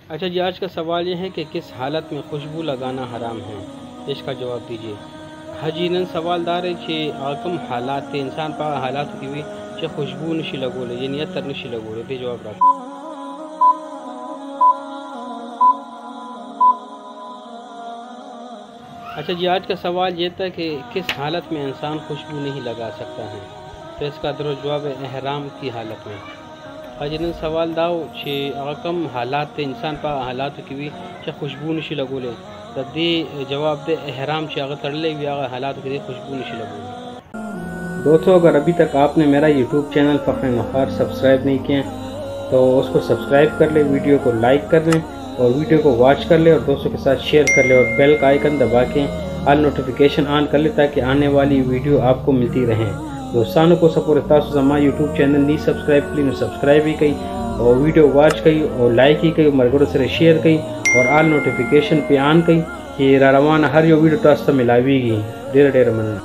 اچھا جی، آج کا سوال یہ ہے کہ کس حالت میں خوشبو لگانا حرام ہے؟ اس کا جواب دیجیے۔ ہاں جی، نن سوال دار ہے کہ آکم حالات تے انسان پا حالات کی بھی کہ خوشبو نشی لگولے یعنی عطر نشی لگولے دے جواب رکھ۔ اچھا جی، آج کا سوال یہ تھا کہ کس حالت میں انسان خوشبو نہیں لگا سکتا ہے؟ تو اس کا درست جواب ہے احرام کی حالت میں۔ اجن سوال داو کہ آکم حالات تے انسان پا حالات کی بھی کہ خوشبو نشی لگولے دے جواب دے احرام چې هغه تړلې وي هغه حالاتو کې خوشبو نشي لگولے۔ دوستو اگر ابھی تک آپ نے میرا یوٹیوب چینل فخر نخار سبسکرائب نہیں کیا تو اس کو سبسکرائب کر لیں، ویڈیو کو لائک کر لیں اور ویڈیو کو واچ کر لیں اور دوستوں کے ساتھ شیئر کر لیں اور بیل کا آئیکن دبا کے آل نوٹیفیکیشن آن کر لیں تاکہ آنے والی ویڈیو آپ کو ملتی رہیں۔ دوستانوں کو سپورٹ تاسو زما یوٹیوب چینل نہیں سبسکرائب کری نو سبسکرائب ہی کئی اور ویڈیو واچ کئی اور لائک ہی کئی مرګرو سره شیئر کئی اور آل نوٹیفیکیشن پہ آن کئی کہ را روانه هر یو ویډیو تاسو ته ملاویږي۔ ډېر مننه۔